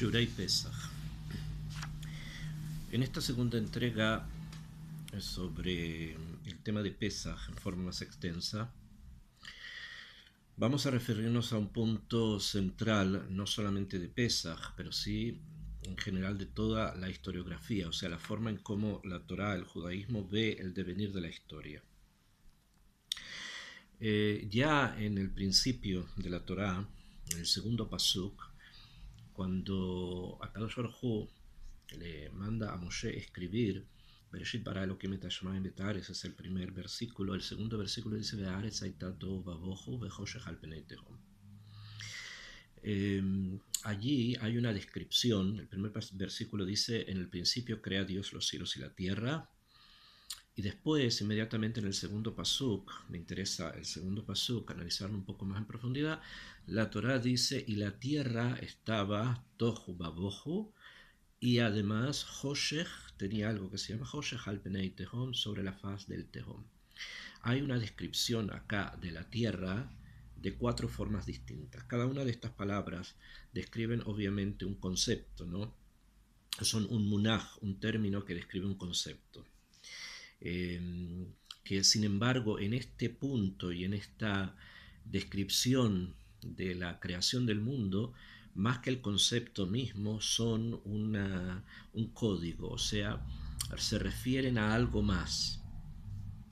Shiurei Pesach. En esta segunda entrega sobre el tema de Pesach en forma más extensa, vamos a referirnos a un punto central, no solamente de Pesach, pero sí en general de toda la historiografía, o sea, la forma en cómo la Torá, el judaísmo, ve el devenir de la historia. Ya en el principio de la Torá, en el segundo pasuk, cuando Akadosh Baruj Hu le manda a Moshe escribir Bereshit bara Elokim et hashamayim v'et haaretz, es el primer versículo. El segundo versículo dice Ve'haaretz hayta tohu vavohu vechoshech al penei tehom. Allí hay una descripción. El primer versículo dice: en el principio crea Dios los cielos y la tierra. Y después, inmediatamente en el segundo pasuk, me interesa el segundo pasuk, analizarlo un poco más en profundidad, la Torá dice: y la tierra estaba tohu vavohu, y además Hoshech tenía algo que se llama Hoshech al penei tehom, sobre la faz del tehom. Hay una descripción acá de la tierra de 4 formas distintas. Cada una de estas palabras describen obviamente un concepto, ¿no? Son un munaj, un término que describe un concepto. Que sin embargo en este punto y en esta descripción de la creación del mundo, más que el concepto mismo, son un código, o sea, se refieren a algo más.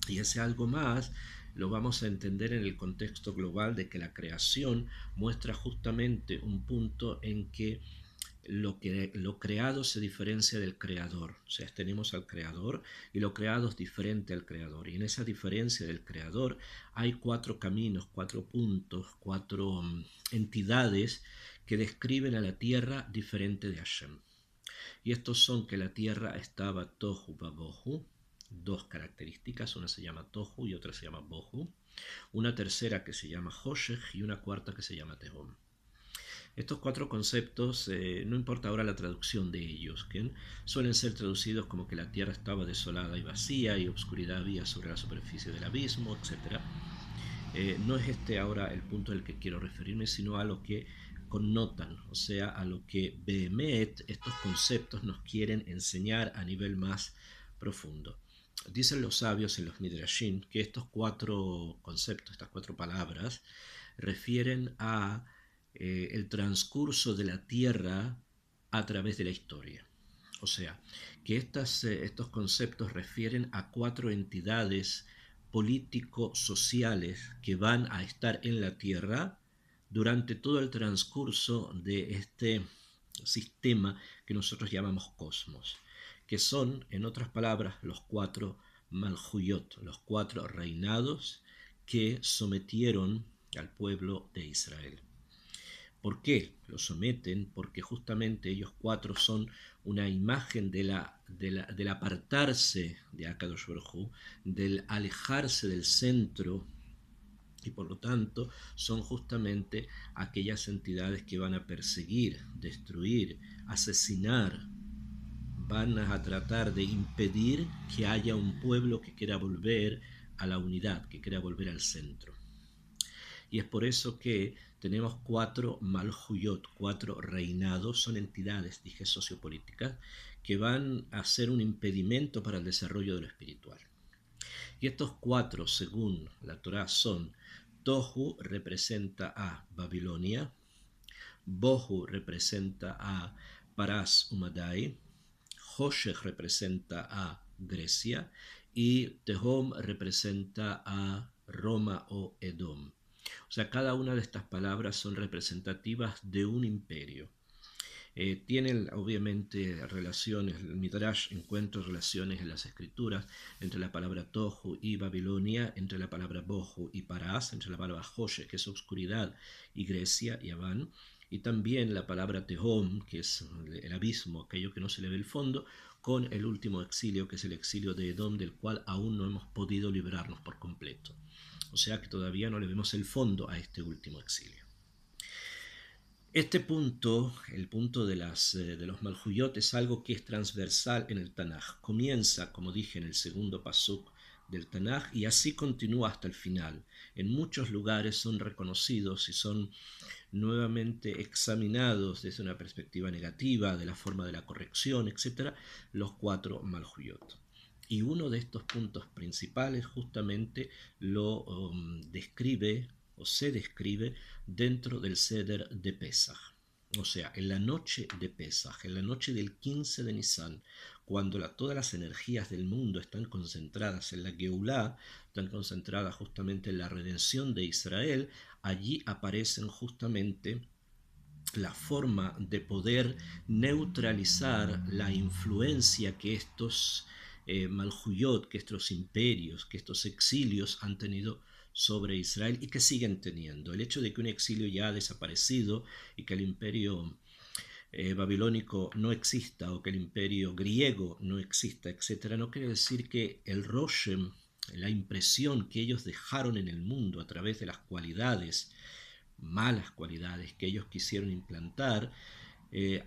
Y ese algo más lo vamos a entender en el contexto global de que la creación muestra justamente un punto en que lo creado se diferencia del creador. O sea, tenemos al creador y lo creado es diferente al creador. Y en esa diferencia del creador hay 4 caminos, 4 puntos, 4 entidades que describen a la tierra diferente de Hashem. Y estos son que la tierra estaba tohu vavohu, 2 características, una se llama tohu y otra se llama bohu, una tercera que se llama hoshech y una cuarta que se llama tehom. Estos 4 conceptos, no importa ahora la traducción de ellos, que suelen ser traducidos como que la tierra estaba desolada y vacía y obscuridad había sobre la superficie del abismo, etc. No es este ahora el punto al que quiero referirme, sino a lo que connotan, o sea, a lo que Behemet, estos conceptos nos quieren enseñar a nivel más profundo. Dicen los sabios en los Midrashim que estos 4 conceptos, estas 4 palabras, refieren a el transcurso de la tierra a través de la historia. O sea, que estos conceptos refieren a 4 entidades político-sociales que van a estar en la tierra durante todo el transcurso de este sistema que nosotros llamamos cosmos, que son, en otras palabras, los 4 Malhuyot, los 4 reinados que sometieron al pueblo de Israel. ¿Por qué lo someten? Porque justamente ellos 4 son una imagen del apartarse de Akadosh Baruj Hu, del alejarse del centro, y por lo tanto son justamente aquellas entidades que van a perseguir, destruir, asesinar, van a tratar de impedir que haya un pueblo que quiera volver a la unidad, que quiera volver al centro. Y es por eso que tenemos 4 Malhuyot, 4 reinados, son entidades, dije, sociopolíticas, que van a ser un impedimento para el desarrollo de lo espiritual. Y estos 4, según la Torá, son: Tohu representa a Babilonia, Bohu representa a Parás Umadai, Hoshech representa a Grecia y Tehom representa a Roma o Edom. O sea, cada una de estas palabras son representativas de un imperio. Tienen obviamente relaciones, el Midrash encuentra relaciones en las escrituras entre la palabra Tohu y Babilonia, entre la palabra Bohu y Parás, entre la palabra Hoshech, que es oscuridad, y Grecia y Aván, y también la palabra Tehom, que es el abismo, aquello que no se le ve el fondo, con el último exilio, que es el exilio de Edom, del cual aún no hemos podido librarnos por completo. O sea que todavía no le vemos el fondo a este último exilio. Este punto, el punto de los Malhuyot, es algo que es transversal en el Tanaj. Comienza, como dije, en el segundo pasuk del Tanaj, y así continúa hasta el final. En muchos lugares son reconocidos y son nuevamente examinados desde una perspectiva negativa, de la forma de la corrección, etc., los 4 Malhuyot. Y uno de estos puntos principales justamente lo describe o se describe dentro del Seder de Pesaj. O sea, en la noche de Pesaj, en la noche del 15 de Nisan, cuando todas las energías del mundo están concentradas en la Geulah, están concentradas justamente en la redención de Israel, allí aparecen justamente la forma de poder neutralizar la influencia que estos Malhuyot, que estos imperios, que estos exilios han tenido sobre Israel y que siguen teniendo. El hecho de que un exilio ya ha desaparecido y que el imperio babilónico no exista o que el imperio griego no exista, etc., no quiere decir que el Roshem, la impresión que ellos dejaron en el mundo a través de las cualidades, malas cualidades que ellos quisieron implantar,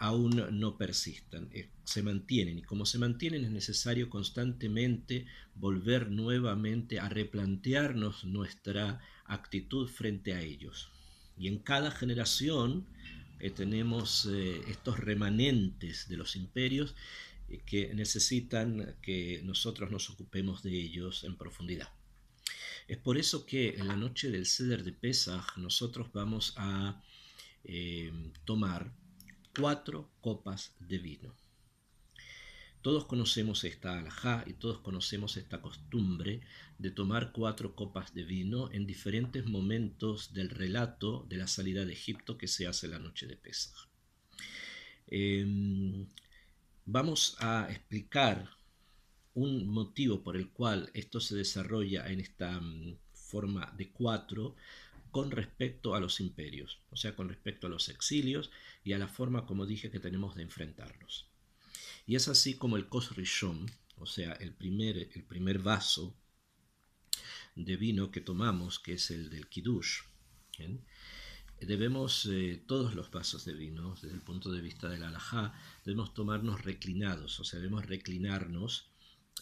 aún no persistan, se mantienen, y como se mantienen es necesario constantemente volver nuevamente a replantearnos nuestra actitud frente a ellos. Y en cada generación tenemos estos remanentes de los imperios que necesitan que nosotros nos ocupemos de ellos en profundidad. Es por eso que en la noche del Seder de Pesaj nosotros vamos a tomar 4 copas de vino. Todos conocemos esta halajá y todos conocemos esta costumbre de tomar 4 copas de vino en diferentes momentos del relato de la salida de Egipto que se hace la noche de Pesaj. Vamos a explicar un motivo por el cual esto se desarrolla en esta forma de 4 con respecto a los imperios, o sea, con respecto a los exilios y a la forma, como dije, que tenemos de enfrentarlos. Y es así como el Kos Rishon, o sea, el primer vaso de vino que tomamos, que es el del Kiddush, ¿bien? Debemos, todos los vasos de vino, desde el punto de vista de la halajá, debemos tomarnos reclinados, o sea, debemos reclinarnos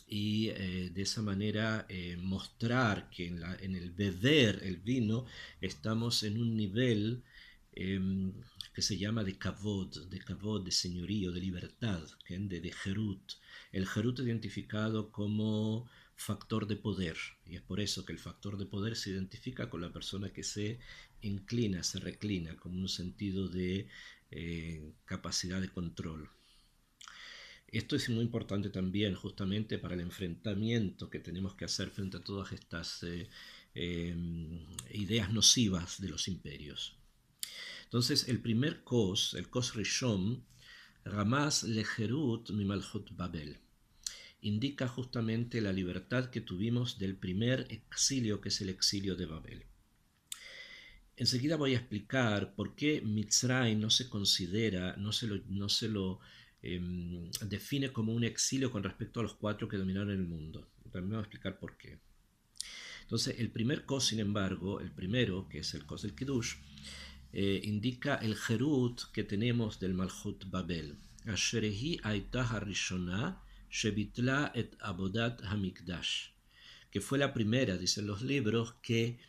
y de esa manera mostrar que en el beber el vino estamos en un nivel que se llama de kavod, de señorío, de libertad, de Herut. El Herut identificado como factor de poder, y es por eso que el factor de poder se identifica con la persona que se inclina, se reclina, como un sentido de capacidad de control. Esto es muy importante también justamente para el enfrentamiento que tenemos que hacer frente a todas estas ideas nocivas de los imperios. Entonces el primer Kos, el Kos Rishon, Ramaz Leherut Mimalhut Babel, indica justamente la libertad que tuvimos del primer exilio, que es el exilio de Babel. Enseguida voy a explicar por qué Mitzrayim no se considera, no se lo define como un exilio con respecto a los 4 que dominaron el mundo. También voy a explicar por qué. Entonces, el primer Kos, sin embargo, el primero, que es el Kos del Kiddush, indica el Herut que tenemos del Malhut Babel. Asherehi Aitah Harishona Shebitla et Abodat Hamikdash, que fue la primera, dicen los libros, que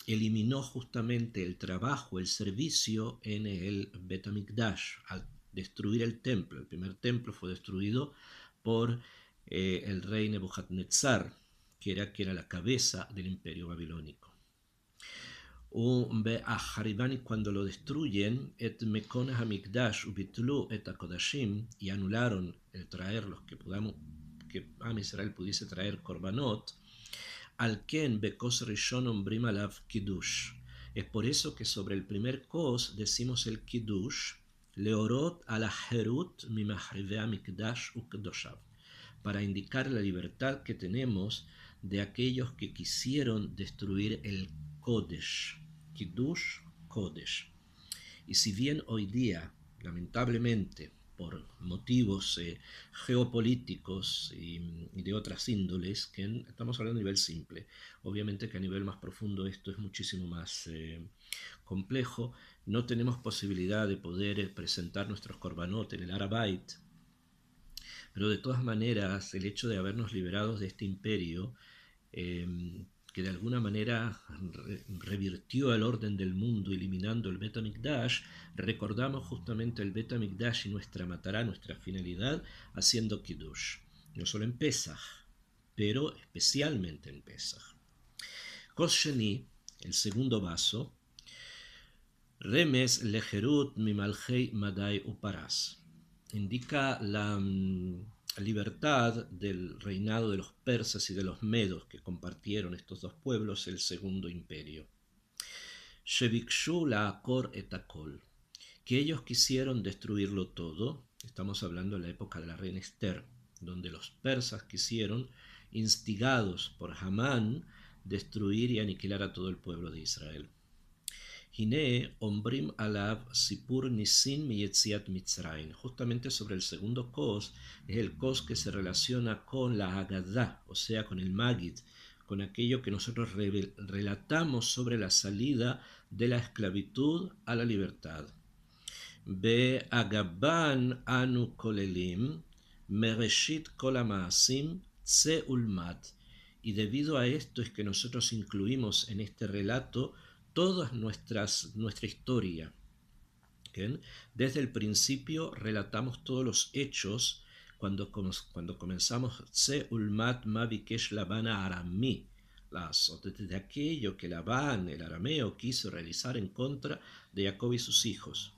eliminó justamente el trabajo, el servicio en el Bet HaMikdash al destruir el templo. El primer templo fue destruido por el rey Nebuchadnezzar, que era la cabeza del imperio babilónico. Cuando lo destruyen, et mekon hamikdash ubitlu et akodashim, y anularon el traer los que Am Israel pudiese traer korbanot, al ken bekos rishon ombrim alav kiddush. Es por eso que sobre el primer kos decimos el kiddush, leorot ala herut mimahrive hamikdash ukedoshav, para indicar la libertad que tenemos de aquellos que quisieron destruir el Kodesh, Kiddush, Kodesh. Y si bien hoy día, lamentablemente, por motivos geopolíticos y de otras índoles, que estamos hablando a nivel simple, obviamente que a nivel más profundo esto es muchísimo más complejo, no tenemos posibilidad de poder presentar nuestros korbanot en el Arabait, pero de todas maneras el hecho de habernos liberado de este imperio que de alguna manera revirtió el orden del mundo eliminando el Bet HaMikdash, recordamos justamente el Bet HaMikdash y nuestra matará, nuestra finalidad, haciendo Kiddush. No solo en Pesach, pero especialmente en Pesach. Kos Sheni, el segundo vaso, Remes lejerut mimalhei madai uparas, indica la libertad del reinado de los persas y de los medos que compartieron estos dos pueblos el segundo imperio. Shevikshu la akor etakol, que ellos quisieron destruirlo todo. Estamos hablando de la época de la reina Esther, donde los persas quisieron, instigados por Hamán, destruir y aniquilar a todo el pueblo de Israel. Hine ombrim alav sipur nisin miyetziat mitzrayim. Justamente sobre el segundo kos, es el kos que se relaciona con la Haggadah, o sea, con el Magid, con aquello que nosotros relatamos sobre la salida de la esclavitud a la libertad. Be agaban anu kolelim mereshit kol hamaasim tse ulmat. Y debido a esto es que nosotros incluimos en este relato toda nuestra historia. ¿Bien? Desde el principio relatamos todos los hechos cuando comenzamos Tse ulmat ma bikesh Laban arami, desde aquello que Labán, el arameo, quiso realizar en contra de Jacob y sus hijos.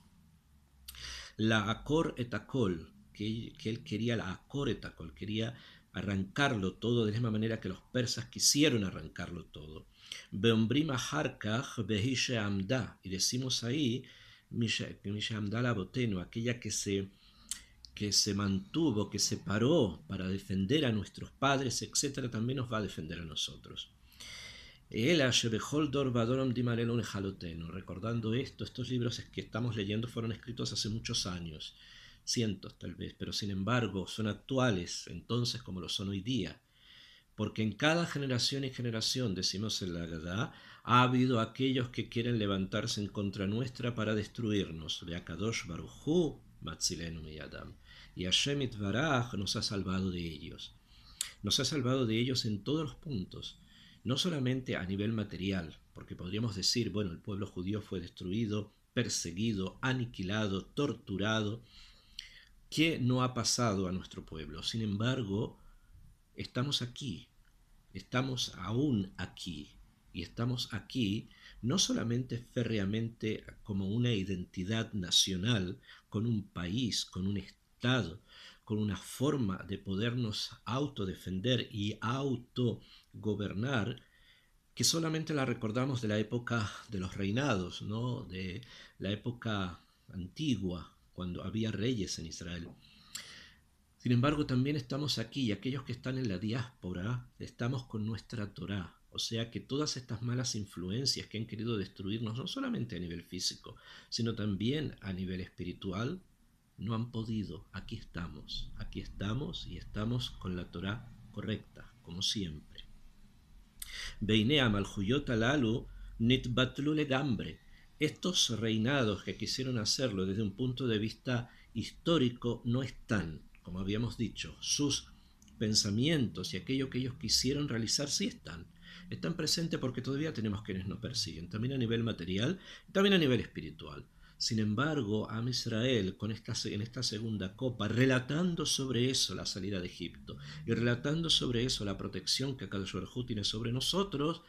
La akor etakol, que él quería la akor etakol, quería arrancarlo todo de la misma manera que los persas quisieron arrancarlo todo. Beombrim aharkach behi she'amda, y decimos ahí Mishamda la boteno, aquella que se mantuvo, que se paró para defender a nuestros padres, etc., también nos va a defender a nosotros. Recordando esto, estos libros que estamos leyendo fueron escritos hace muchos años, cientos tal vez, pero sin embargo son actuales entonces como lo son hoy día, porque en cada generación y generación, decimos en la Haggadah, ha habido aquellos que quieren levantarse en contra nuestra para destruirnos. Ve'akadosh Baruj Hu matzilenu miyadam. Y Hashem Itbaraj nos ha salvado de ellos. Nos ha salvado de ellos en todos los puntos, no solamente a nivel material, porque podríamos decir, bueno, el pueblo judío fue destruido, perseguido, aniquilado, torturado. ¿Qué no ha pasado a nuestro pueblo? Sin embargo, estamos aquí, estamos aún aquí, y estamos aquí no solamente férreamente como una identidad nacional, con un país, con un Estado, con una forma de podernos autodefender y autogobernar, que solamente la recordamos de la época de los reinados, ¿no? De la época antigua, cuando había reyes en Israel. Sin embargo, también estamos aquí, y aquellos que están en la diáspora, estamos con nuestra Torá. O sea que todas estas malas influencias que han querido destruirnos, no solamente a nivel físico, sino también a nivel espiritual, no han podido. Aquí estamos y estamos con la Torá correcta, como siempre. Beinea malhuyot alalu nitbatlu legambre. Estos reinados que quisieron hacerlo desde un punto de vista histórico no están, como habíamos dicho. Sus pensamientos y aquello que ellos quisieron realizar sí están presentes porque todavía tenemos quienes nos persiguen, también a nivel material, también a nivel espiritual. Sin embargo, Am Israel, en esta segunda copa, relatando sobre eso la salida de Egipto y relatando sobre eso la protección que Akadosh Baruj Hu tiene sobre nosotros,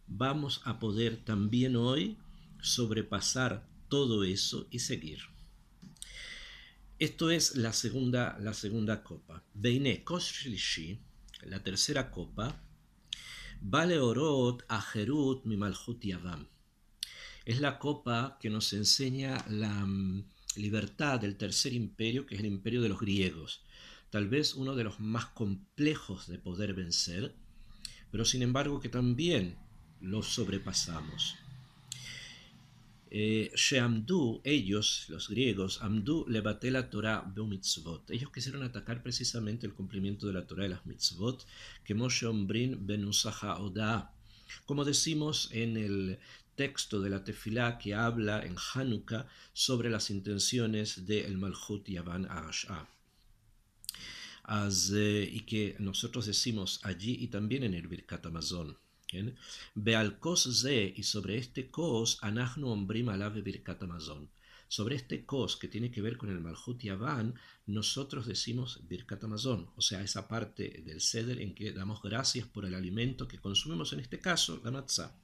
vamos a poder también hoy sobrepasar todo eso y seguir. Esto es la segunda copa. Beine Kos Shlishi, la tercera copa, Vale Orot Ajerut Mimalhut Yavam. Es la copa que nos enseña la libertad del tercer imperio, que es el imperio de los griegos. Tal vez uno de los más complejos de poder vencer, pero sin embargo que también lo sobrepasamos. Sheamdu, ellos, los griegos, Amdu levaté la Torah beumitzvot. Ellos quisieron atacar precisamente el cumplimiento de la Torah y las mitzvot, que Moshe Ombrin benusaha oda. Como decimos en el texto de la Tefilá que habla en Hanukkah sobre las intenciones del Malhut Yavan Arash'a. y que nosotros decimos allí y también en el Birkat Hamazon. Be'al kos ze, y sobre este kos, anachnu ombrim alav Birkat Hamazon. Sobre este kos que tiene que ver con el Malhut Yavan, nosotros decimos Birkat Hamazon, o sea, esa parte del Seder en que damos gracias por el alimento que consumimos, en este caso, la matzah.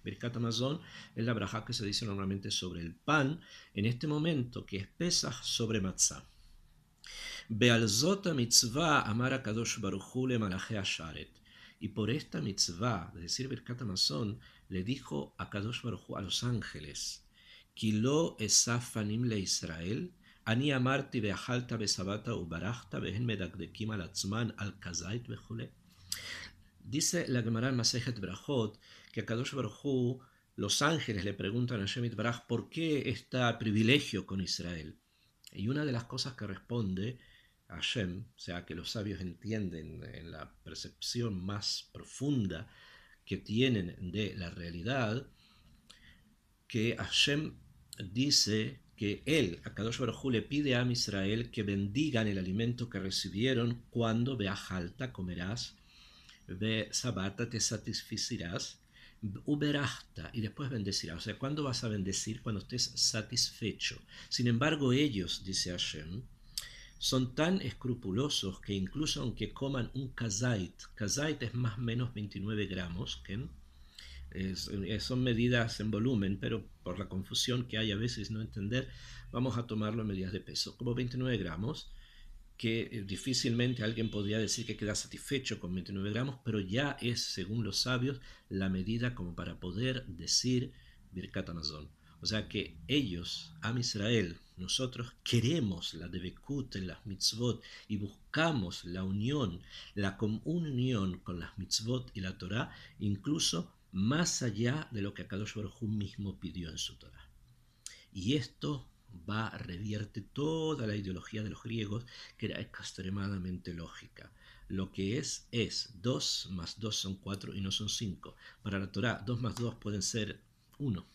Birkat Hamazon es la brajá que se dice normalmente sobre el pan, en este momento que es Pesach sobre matzah. Be'al zot mitzvah amar HaKadosh Baruch Hu le malachei Hasharet. Y por esta mitzvah, es decir, Birkat Hamazon, le dijo a Kadosh Baruch Hu a los ángeles, Kilo esafanim le Israel, ani amarti ve'achalta be'sabata ubarachta ve'hen medakdekim al atzman al kazait ve'chule. Dice la Gemara en Masejet Brajot que a Kadosh Baruch Hu, los ángeles le preguntan a Hashem Yitbaraj por qué este privilegio con Israel. Y una de las cosas que responde Hashem, o sea, que los sabios entienden en la percepción más profunda que tienen de la realidad, que Hashem dice que él, a Kadosh Baruj Hu, le pide a Israel que bendigan el alimento que recibieron cuando beajalta comerás, be sabata te satisficirás, uberachta, y después bendecirás. O sea, ¿cuándo vas a bendecir? Cuando estés satisfecho. Sin embargo, ellos, dice Hashem, son tan escrupulosos que incluso aunque coman un kazait es más o menos 29 gramos, son medidas en volumen, pero por la confusión que hay a veces no entender, vamos a tomarlo en medidas de peso, como 29 gramos, que difícilmente alguien podría decir que queda satisfecho con 29 gramos, pero ya es, según los sabios, la medida como para poder decir Birkat Hamazon. O sea que ellos, Am Israel, nosotros queremos la debekut en las mitzvot y buscamos la unión, la comunión con las mitzvot y la Torah, incluso más allá de lo que Akadosh Baruj Hu mismo pidió en su Torah. Y esto revierte toda la ideología de los griegos, que era extremadamente lógica. Lo que es 2 más 2 son 4 y no son 5. Para la Torah, 2 más 2 pueden ser 1.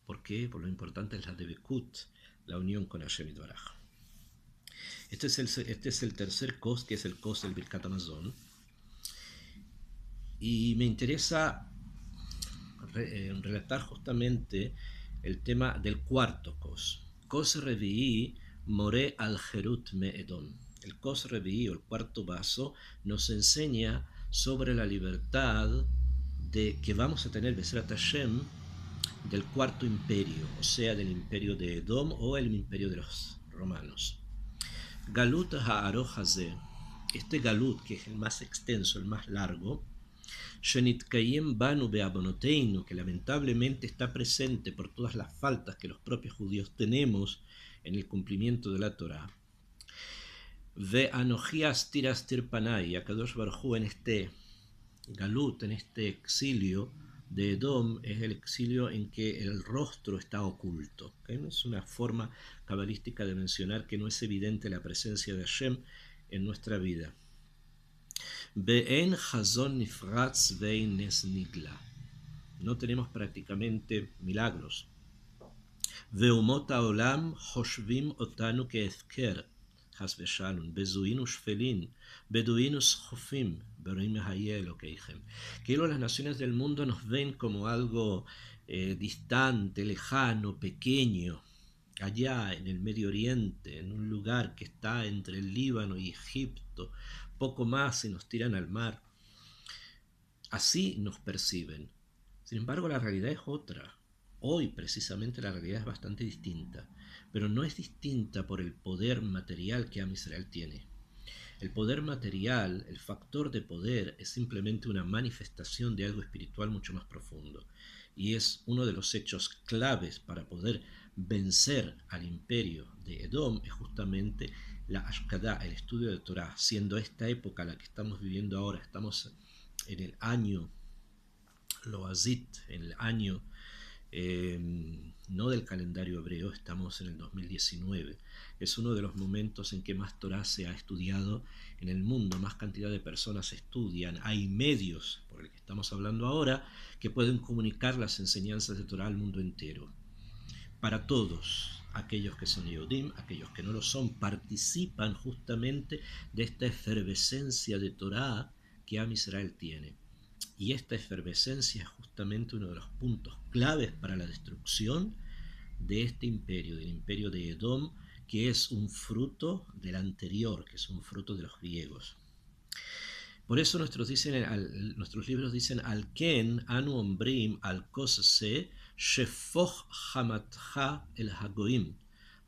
¿Por qué? Por lo importante es la debekut, la unión con Hashem Yitbaraj. Este es el tercer kos, que es el kos del Birkat Hamazon. Y me interesa relatar justamente el tema del cuarto kos. Kos revi'i more al Jerut me Edom. El kos revi'i, o el cuarto vaso, nos enseña sobre la libertad de que vamos a tener Besrat Hashem del cuarto imperio, o sea, del imperio de Edom o el imperio de los romanos. Galut ha'aroch hazeh, este galut, que es el más extenso, el más largo, shenitkayem banu be'avonoteinu, que lamentablemente está presente por todas las faltas que los propios judíos tenemos en el cumplimiento de la Torah. Ve'anoji astir astir panay, Akadosh Baruj Hu en este galut, en este exilio de Edom, es el exilio en que el rostro está oculto. Es una forma cabalística de mencionar que no es evidente la presencia de Hashem en nuestra vida. Be'en chazon nifratz ve'en nes nigla. No tenemos prácticamente milagros. Ve'umot ha'olam hoshvim otanu ke'efker, chas v'shalom, bezuinu shfelin, beduinu schofim, que las naciones del mundo nos ven como algo distante, lejano, pequeño, allá en el Medio Oriente, en un lugar que está entre el Líbano y Egipto, poco más y nos tiran al mar. Así nos perciben. Sin embargo, la realidad es otra. Hoy precisamente la realidad es bastante distinta, pero no es distinta por el poder material que Am Israel tiene. El poder material, el factor de poder, es simplemente una manifestación de algo espiritual mucho más profundo. Y es uno de los hechos claves para poder vencer al imperio de Edom, es justamente la Ashkadah, el estudio de Torah, siendo esta época la que estamos viviendo ahora, estamos en el año Loazit, en el año no del calendario hebreo, estamos en el 2019. Es uno de los momentos en que más Torah se ha estudiado en el mundo, más cantidad de personas estudian. Hay medios, por el que estamos hablando ahora, que pueden comunicar las enseñanzas de Torah al mundo entero. Para todos aquellos que son Yehudim, aquellos que no lo son, participan justamente de esta efervescencia de Torah que Am Israel tiene. Y esta efervescencia es justamente uno de los puntos claves para la destrucción de este imperio, del imperio de Edom, que es un fruto del anterior, que es un fruto de los griegos. Por eso nuestros libros dicen, al ken anu ombrim al kosese shefoch hamatcha el hagoim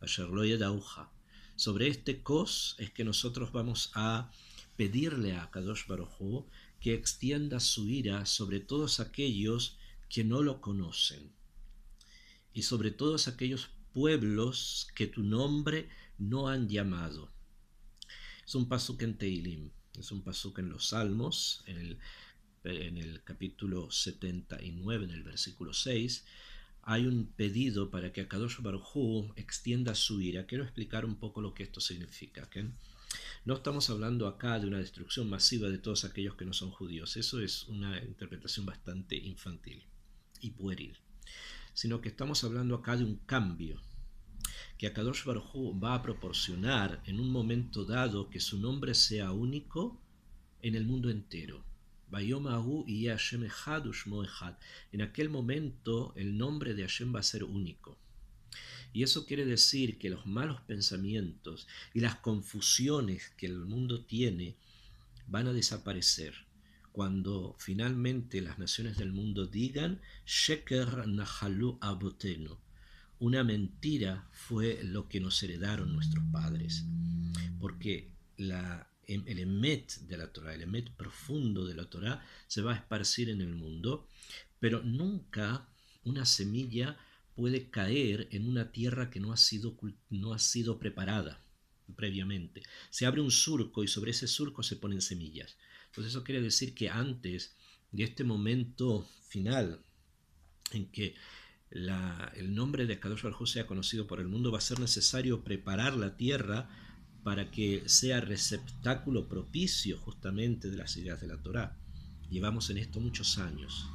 asher lo yedaucha. Sobre este kos es que nosotros vamos a pedirle a Kadosh Baruj Hu que extienda su ira sobre todos aquellos que no lo conocen y sobre todos aquellos pueblos que tu nombre no han llamado. Es un pasuk en Teilim, es un pasuk en los Salmos, en el capítulo 79, en el versículo 6, hay un pedido para que Akadosh Baruj Hu extienda su ira. Quiero explicar un poco lo que esto significa, ¿okay? No estamos hablando acá de una destrucción masiva de todos aquellos que no son judíos. Eso es una interpretación bastante infantil y pueril. Sino que estamos hablando acá de un cambio que Akadosh Baruj Hu va a proporcionar en un momento dado que su nombre sea único en el mundo entero. En aquel momento el nombre de Hashem va a ser único. Y eso quiere decir que los malos pensamientos y las confusiones que el mundo tiene van a desaparecer cuando finalmente las naciones del mundo digan Sheker Nahalu Abotenu. Una mentira fue lo que nos heredaron nuestros padres, porque el emet de la Torah, el emet profundo de la Torah se va a esparcir en el mundo, pero nunca una semilla puede caer en una tierra que no ha sido preparada previamente. Se abre un surco y sobre ese surco se ponen semillas. Entonces eso quiere decir que antes de este momento final en que el nombre de Kadosh Baruj Hu sea conocido por el mundo, va a ser necesario preparar la tierra para que sea receptáculo propicio justamente de las ideas de la Torá. Llevamos en esto muchos años,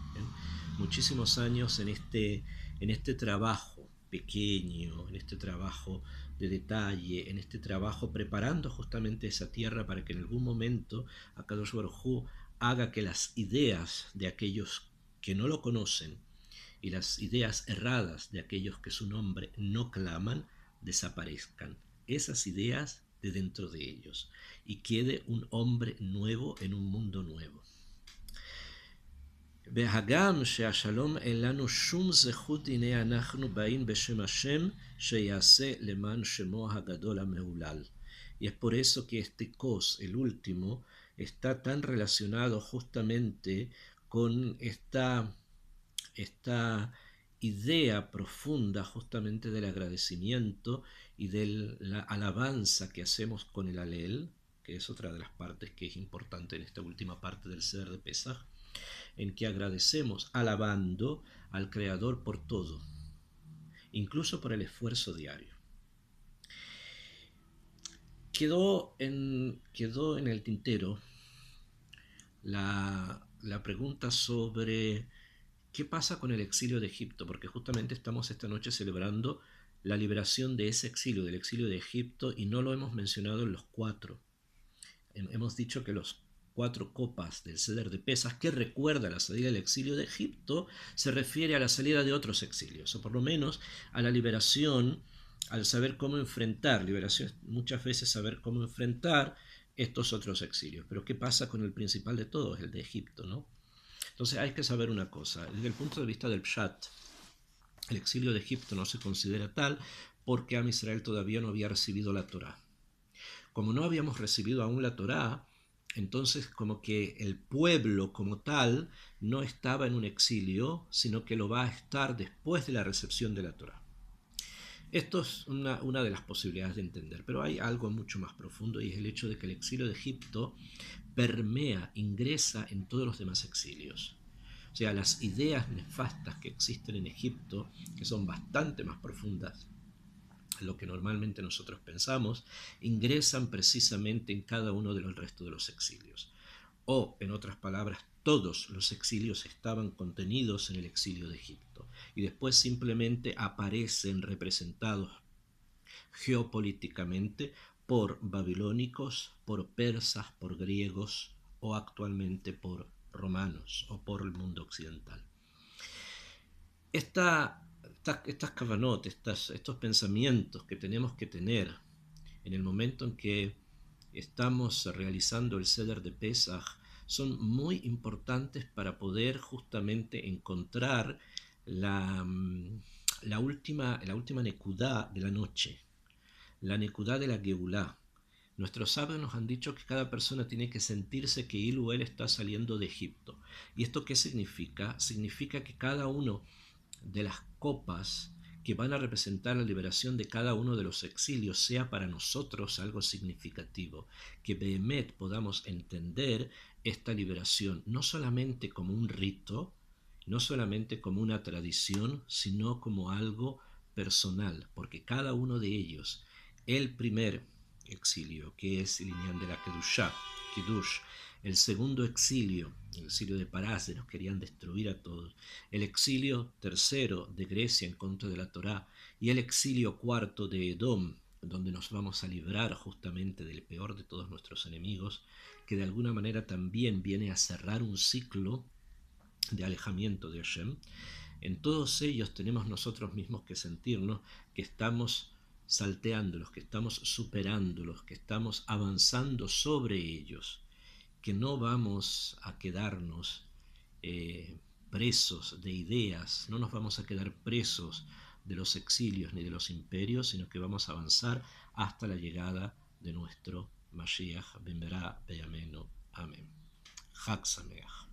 muchísimos años en este trabajo pequeño, en este trabajo de detalle, en este trabajo preparando justamente esa tierra para que en algún momento Akadosh Baruj Hu haga que las ideas de aquellos que no lo conocen y las ideas erradas de aquellos que su nombre no claman desaparezcan. Esas ideas de dentro de ellos y quede un hombre nuevo en un mundo nuevo. והגם שהשלום אין לנו שום זכות, הנה אנחנו באים בשם השם שיעשה למען שמו הגדול המהולל. Y es por eso que este kos, el último, está tan relacionado justamente con esta idea profunda justamente del agradecimiento y de la alabanza que hacemos con el Alel, que es otra de las partes que es importante en esta última parte del Seder de Pesaj, en que agradecemos alabando al Creador por todo, incluso por el esfuerzo diario. Quedó en el tintero la pregunta sobre qué pasa con el exilio de Egipto, porque justamente estamos esta noche celebrando la liberación de ese exilio, del exilio de Egipto, y no lo hemos mencionado en los 4. Hemos dicho que los 4 copas del Seder de Pesaj, que recuerda la salida del exilio de Egipto, se refiere a la salida de otros exilios, o por lo menos a la liberación, al saber cómo enfrentar, liberación muchas veces saber cómo enfrentar estos otros exilios. Pero ¿qué pasa con el principal de todos, el de Egipto, ¿no? Entonces hay que saber una cosa, desde el punto de vista del Pshat, el exilio de Egipto no se considera tal porque Am Israel todavía no había recibido la Torá. Como no habíamos recibido aún la Torá, entonces como que el pueblo como tal no estaba en un exilio, sino que lo va a estar después de la recepción de la Torá. Esto es una de las posibilidades de entender, pero hay algo mucho más profundo y es el hecho de que el exilio de Egipto permea, ingresa en todos los demás exilios. O sea, las ideas nefastas que existen en Egipto, que son bastante más profundas de lo que normalmente nosotros pensamos, ingresan precisamente en cada uno del resto de los exilios. O, en otras palabras, todos los exilios estaban contenidos en el exilio de Egipto y después simplemente aparecen representados geopolíticamente por babilónicos, por persas, por griegos o actualmente por romanos o por el mundo occidental. Estas kavanot, estos pensamientos que tenemos que tener en el momento en que estamos realizando el Seder de Pesaj son muy importantes para poder justamente encontrar la, la última nekudá de la noche, la nekudá de la Geulá. Nuestros sabios nos han dicho que cada persona tiene que sentirse que él o él está saliendo de Egipto. ¿Y esto qué significa? Significa que cada uno de las copas que van a representar la liberación de cada uno de los exilios sea para nosotros algo significativo, que Behemet podamos entender esta liberación no solamente como un rito, no solamente como una tradición, sino como algo personal, porque cada uno de ellos, el primer exilio, que es el Inyan de la Kedushá, Kiddush, el segundo exilio, el exilio de Parás, nos querían destruir a todos, el exilio tercero de Grecia en contra de la Torá y el exilio cuarto de Edom, donde nos vamos a librar justamente del peor de todos nuestros enemigos, que de alguna manera también viene a cerrar un ciclo de alejamiento de Hashem. En todos ellos tenemos nosotros mismos que sentirnos que estamos salteándolos, que estamos superándolos, que estamos avanzando sobre ellos, que no vamos a quedarnos presos de ideas, no nos vamos a quedar presos de los exilios ni de los imperios, sino que vamos a avanzar hasta la llegada de nuestro Mashiach Ben Berá Beyamenu. Amén. Chag Sameach.